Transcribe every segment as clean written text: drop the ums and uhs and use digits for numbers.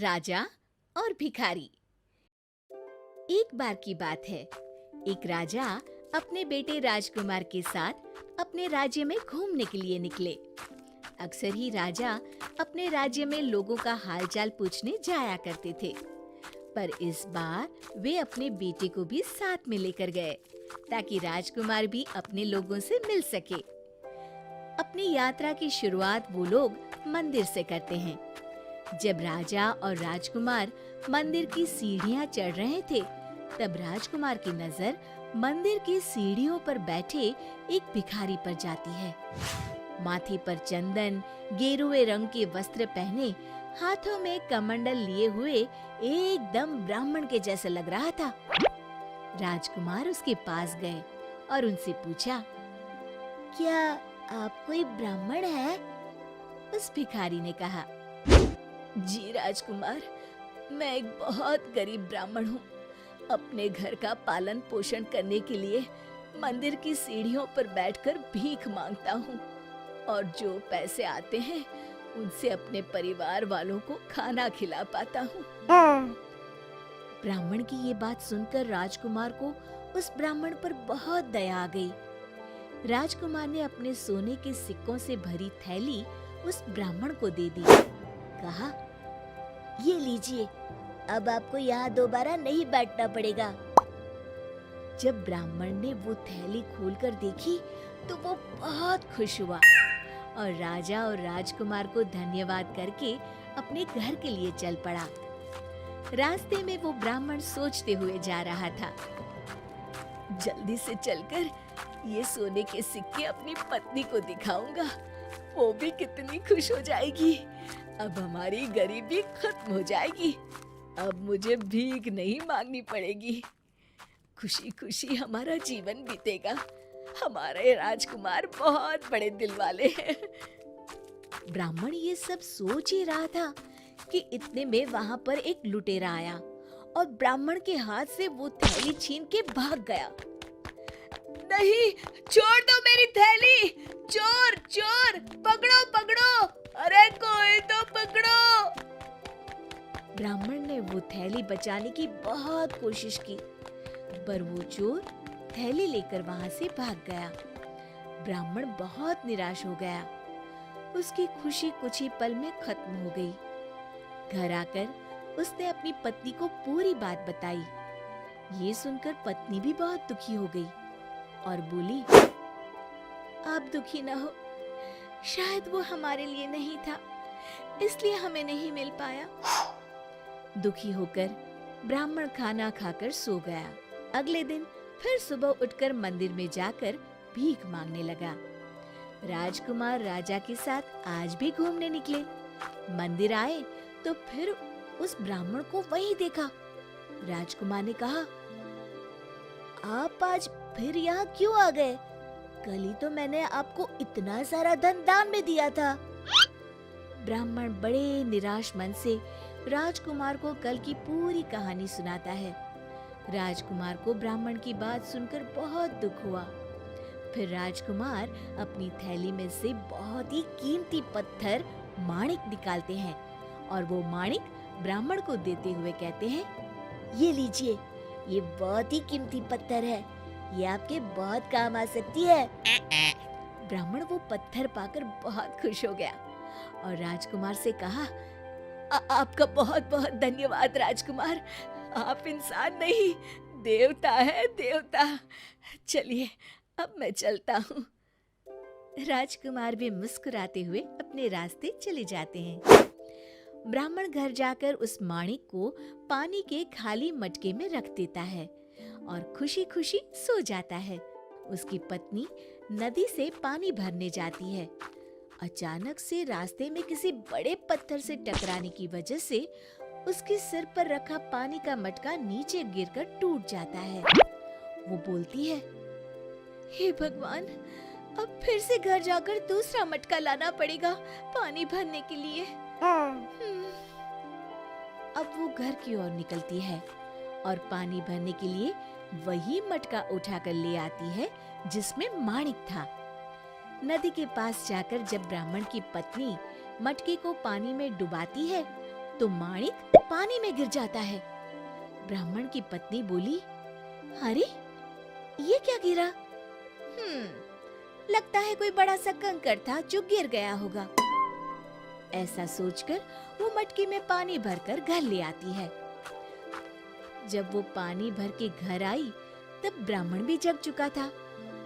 राजा और भिखारी। एक बार की बात है, एक राजा अपने बेटे राजकुमार के साथ अपने राज्य में घूमने के लिए निकले। अक्सर ही राजा अपने राज्य में लोगों का हालचाल पूछने जाया करते थे, पर इस बार वे अपने बेटे को भी साथ में लेकर गए ताकि राजकुमार भी अपने लोगों से मिल सके। अपनी यात्रा की शुरुआत वो लोग मंदिर से करते हैं। जब राजा और राजकुमार मंदिर की सीढ़ियां चढ़ रहे थे, तब राजकुमार की नजर मंदिर की सीढ़ियों पर बैठे एक भिखारी पर जाती है। माथे पर चंदन, गेरुए रंग के वस्त्र पहने, हाथों में कमंडल लिए हुए एकदम ब्राह्मण के जैसा लग रहा था। राजकुमार उसके पास गए और उनसे पूछा, क्या आप कोई ब्राह्मण है? उस भिखारी ने कहा, जी राजकुमार, मैं एक बहुत गरीब ब्राह्मण हूँ। अपने घर का पालन पोषण करने के लिए मंदिर की सीढ़ियों पर बैठकर भीख मांगता हूँ और जो पैसे आते हैं उनसे अपने परिवार वालों को खाना खिला पाता हूँ। ब्राह्मण की ये बात सुनकर राजकुमार को उस ब्राह्मण पर बहुत दया आ गई। राजकुमार ने अपने सोने के सिक्कों से भरी थैली उस ब्राह्मण को दे दी। कहा, ये लीजिए, अब आपको यहाँ दोबारा नहीं बैठना पड़ेगा। जब ब्राह्मण ने वो थैली खोलकर देखी तो वो बहुत खुश हुआ और राजा और राजकुमार को धन्यवाद करके अपने घर के लिए चल पड़ा। रास्ते में वो ब्राह्मण सोचते हुए जा रहा था, जल्दी से चलकर ये सोने के सिक्के अपनी पत्नी को दिखाऊंगा, वो भी कितनी खुश हो जाएगी। अब हमारी गरीबी खत्म हो जाएगी। अब मुझे भीख नहीं मांगनी पड़ेगी। खुशी खुशी हमारा जीवन बीतेगा। हमारे राजकुमार बहुत बड़े दिल वाले हैं। ब्राह्मण ये सब सोच ही रहा था कि इतने में वहां पर एक लुटेरा आया और ब्राह्मण के हाथ से वो थैली छीन के भाग गया। नहीं, छोड़ दो मेरी थैली! चोर चोर, पकड़ो पकड़ो! अरे कोई तो पकड़ो! ब्राह्मण ने वो थैली बचाने की बहुत कोशिश की, पर वो चोर थैली लेकर वहां से भाग गया। ब्राह्मण बहुत निराश हो गया। उसकी खुशी कुछ ही पल में खत्म हो गई। घर आकर उसने अपनी पत्नी को पूरी बात बताई। ये सुनकर पत्नी भी बहुत दुखी हो गई और बोली, आप दुखी न हो, शायद वो हमारे लिए नहीं था, इसलिए हमें नहीं मिल पाया। दुखी होकर ब्राह्मण खाना खाकर सो गया। अगले दिन फिर सुबह उठकर मंदिर में जाकर भीख मांगने लगा। राजकुमार राजा के साथ आज भी घूमने निकले। मंदिर आए तो फिर उस ब्राह्मण को वही देखा। राजकुमार ने कहा, आप आज फिर यहाँ क्यों आ गए? कल ही तो मैंने आपको इतना सारा धन दान में दिया था। ब्राह्मण बड़े निराश मन से राजकुमार को कल की पूरी कहानी सुनाता है। राजकुमार को ब्राह्मण की बात सुनकर बहुत दुख हुआ। फिर राजकुमार अपनी थैली में से बहुत ही कीमती पत्थर माणिक निकालते हैं और वो माणिक ब्राह्मण को देते हुए कहते हैं, ये लीजिए, ये बहुत ही कीमती पत्थर है, ये आपके बहुत काम आ सकती है। ब्राह्मण वो पत्थर पाकर बहुत खुश हो गया और राजकुमार से कहा, आपका बहुत बहुत धन्यवाद राजकुमार, आप इंसान नहीं, देवता है, देवता। चलिए अब मैं चलता हूँ। राजकुमार भी मुस्कुराते हुए अपने रास्ते चले जाते हैं। ब्राह्मण घर जाकर उस माणिक को पानी के खाली मटके में रख देता है और खुशी खुशी सो जाता है। उसकी पत्नी नदी से पानी भरने जाती है। अचानक से रास्ते में किसी बड़े पत्थर से टकराने की वजह से उसके सिर पर रखा पानी का मटका नीचे गिरकर टूट जाता है। वो बोलती है, हे भगवान, अब फिर से घर जाकर दूसरा मटका लाना पड़ेगा पानी भरने के लिए। अब वो घर की ओर निकलती है और पानी भरने के लिए वही मटका उठाकर ले आती है जिसमें माणिक था। नदी के पास जाकर जब ब्राह्मण की पत्नी मटके को पानी में डुबाती है तो माणिक पानी में गिर जाता है। ब्राह्मण की पत्नी बोली, अरे ये क्या गिरा? लगता है कोई बड़ा सा कंकड़ था जो गिर गया होगा। ऐसा सोचकर वो मटकी में पानी भरकर घर ले आती है। जब वो पानी भर के घर आई तब ब्राह्मण भी जग चुका था।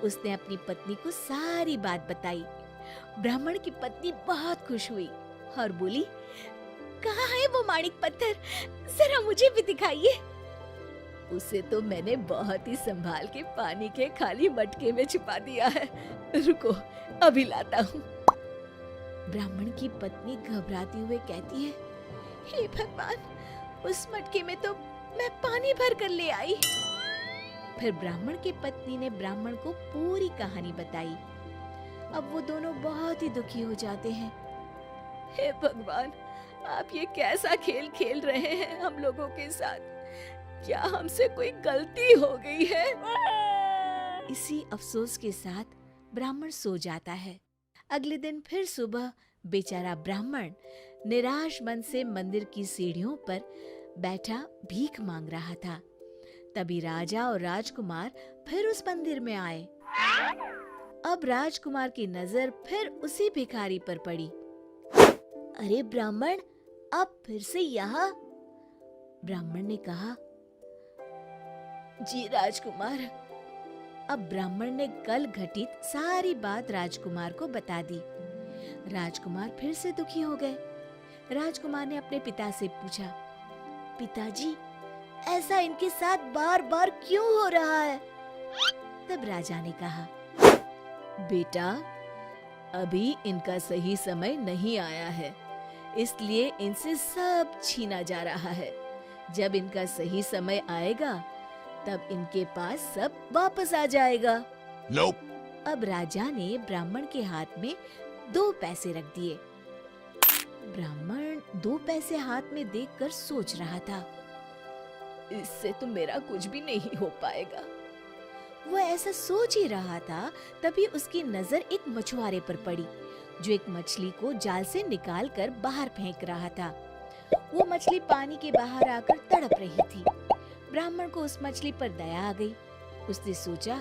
उसने अपनी पत्नी को सारी बात बताई। ब्राह्मण की पत्नी बहुत खुश हुई और बोली, कहाँ है वो माणिक पत्थर? जरा मुझे भी दिखाइए। उसे तो मैंने बहुत ही संभाल के पानी के खाली मटके में छुपा दिया है। रुको, अभी लाता हूँ। ब्राह्मण की पत्नी घबराती हुए कहती है, हे भगवान, उस मटके में तो मैं पानी भर कर ले आई। फिर ब्राह्मण की पत्नी ने ब्राह्मण को पूरी कहानी बताई। अब वो दोनों बहुत ही दुखी हो जाते हैं। हे भगवान, आप ये कैसा खेल खेल रहे हैं हम लोगों के साथ? क्या हमसे कोई गलती हो गई है? इसी अफसोस के साथ ब्राह्मण सो जाता है। अगले दिन फिर सुबह बेचारा ब्राह्मण निराश मन से मंदिर की सीढ़ियों पर बैठा भीख मांग रहा था। तभी राजा और राजकुमार फिर उस मंदिर में आए। अब राजकुमार की नजर फिर उसी भिखारी पर पड़ी। अरे ब्राह्मण, आप फिर से यहाँ? ब्राह्मण ने कहा, जी राजकुमार। अब ब्राह्मण ने कल घटित सारी बात राजकुमार को बता दी। राजकुमार फिर से दुखी हो गए। राजकुमार ने अपने पिता से पूछा, पिताजी, ऐसा इनके साथ बार बार क्यों हो रहा है? तब राजा ने कहा, बेटा, अभी इनका सही समय नहीं आया है, इसलिए इनसे सब छीना जा रहा है। जब इनका सही समय आएगा तब इनके पास सब वापस आ जाएगा। Nope. अब राजा ने ब्राह्मण के हाथ में 2 पैसे रख दिए। ब्राह्मण 2 पैसे हाथ में देखकर सोच रहा था, इससे तो मेरा कुछ भी नहीं हो पाएगा। वो ऐसा सोच ही रहा था, तभी उसकी नजर एक मछुआरे पर पड़ी, जो एक मछली को जाल से निकाल कर बाहर फेंक रहा था। वो मछली पानी के बाहर आकर तड़प रही थी। ब्राह्मण को उस मछली पर दया आ गई। उसने सोचा,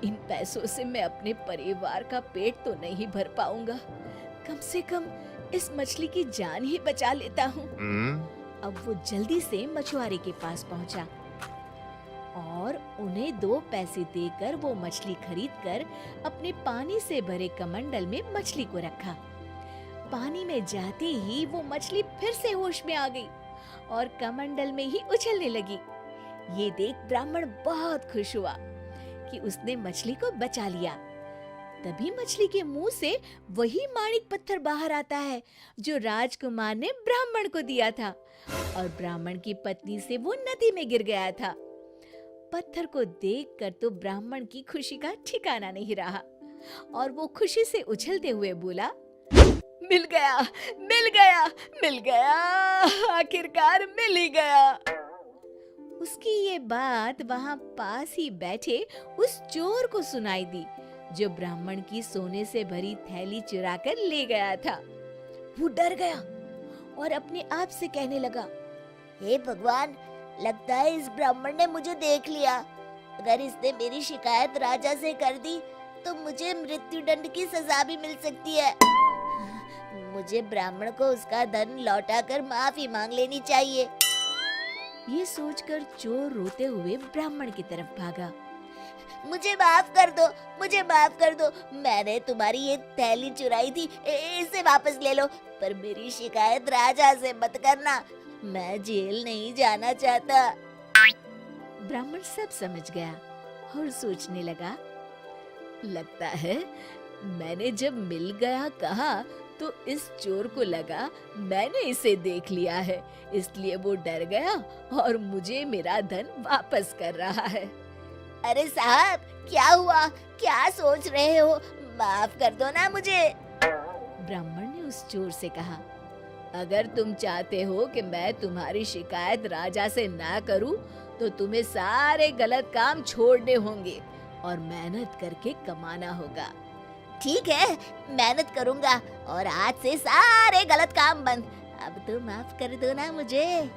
इन पैसों से मैं अपने परिवार का पेट तो नहीं भर पाऊंगा, कम से कम इस मछली की जान ही बचा लेता हूँ। अब वो जल्दी से मछुआरे के पास पहुंचा और उन्हें 2 पैसे देकर वो मछली खरीदकर अपने पानी से भरे कमंडल में मछली को रखा। पानी में जाते ही वो मछली फिर से होश में आ गई और कमंडल में ही उछलने लगी। ये देख ब्राह्मण बहुत खुश हुआ कि उसने मछली को बचा लिया। तभी मछली के मुंह से वही माणिक पत्थर बाहर आता है जो राजकुमार ने ब्राह्मण को दिया था, और ब्राह्मण की पत्नी से वो नदी में गिर गया था। पत्थर को देखकर तो ब्राह्मण की खुशी का ठिकाना नहीं रहा और वो खुशी से उछलते हुए बोला, मिल गया, मिल गया, मिल गया, आखिरकार मिल ही गया। उसकी ये बात वहां पास ही बैठे उस चोर को सुनाई दी, जो ब्राह्मण की सोने से भरी थैली चुरा कर ले गया था। वो डर गया और अपने आप से कहने लगा, हे भगवान, लगता है इस ब्राह्मण ने मुझे देख लिया। अगर इसने मेरी शिकायत राजा से कर दी तो मुझे मृत्यु दंड की सजा भी मिल सकती है। मुझे ब्राह्मण को उसका धन लौटाकर माफी मांग लेनी चाहिए। ये सोचकर चोर रोते हुए ब्राह्मण की तरफ भागा। मुझे माफ कर दो, मुझे माफ कर दो, मैंने तुम्हारी ये थैली चुराई थी, इसे वापस ले लो, पर मेरी शिकायत राजा से मत करना, मैं जेल नहीं जाना चाहता। ब्राह्मण सब समझ गया और सोचने लगा, लगता है मैंने जब मिल गया कहा तो इस चोर को लगा मैंने इसे देख लिया है, इसलिए वो डर गया और मुझे मेरा धन वापस कर रहा है। अरे साहब, क्या हुआ? क्या सोच रहे हो? माफ कर दो ना मुझे। ब्राह्मण ने उस चोर से कहा, अगर तुम चाहते हो कि मैं तुम्हारी शिकायत राजा से ना करूं, तो तुम्हें सारे गलत काम छोड़ने होंगे और मेहनत करके कमाना होगा। ठीक है, मेहनत करूंगा और आज से सारे गलत काम बंद। अब तो माफ कर दो ना मुझे।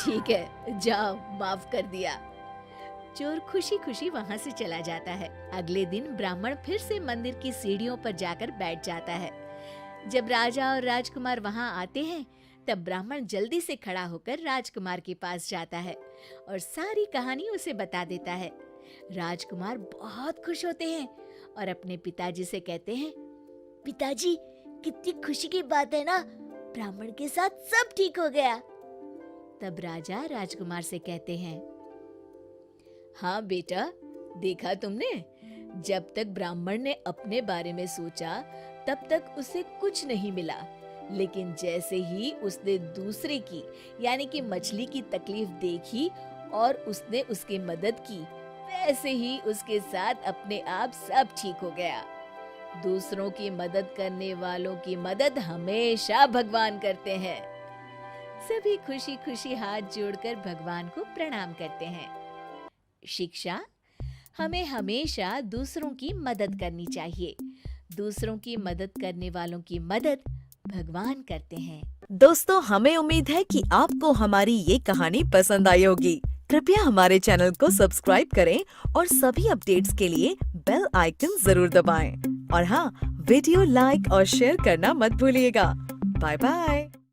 ठीक है, जाओ, माफ कर दिया। चोर खुशी खुशी वहाँ से चला जाता है। अगले दिन ब्राह्मण फिर से मंदिर की सीढ़ियों पर जाकर बैठ जाता है। जब राजा और राजकुमार वहाँ आते हैं, तब ब्राह्मण जल्दी से खड़ा होकर राजकुमार के पास जाता है और सारी कहानी उसे बता देता है। राजकुमार बहुत खुश होते हैं और अपने पिताजी से कहते हैं, पिताजी, कितनी खुशी की बात है ना, ब्राह्मण के साथ सब ठीक हो गया। तब राजा राजकुमार से कहते हैं, हाँ बेटा, देखा तुमने, जब तक ब्राह्मण ने अपने बारे में सोचा तब तक उसे कुछ नहीं मिला, लेकिन जैसे ही उसने दूसरे की यानी कि मछली की तकलीफ देखी और उसने उसकी मदद की, वैसे ही उसके साथ अपने आप सब ठीक हो गया। दूसरों की मदद करने वालों की मदद हमेशा भगवान करते हैं। सभी खुशी खुशी हाथ जोड़कर भगवान को प्रणाम करते हैं। शिक्षा, हमें हमेशा दूसरों की मदद करनी चाहिए। दूसरों की मदद करने वालों की मदद भगवान करते हैं। दोस्तों, हमें उम्मीद है कि आपको हमारी ये कहानी पसंद आई होगी। कृपया हमारे चैनल को सब्सक्राइब करें और सभी अपडेट्स के लिए बेल आइकन जरूर दबाएं। और हाँ, वीडियो लाइक और शेयर करना मत भूलिएगा। Bye bye.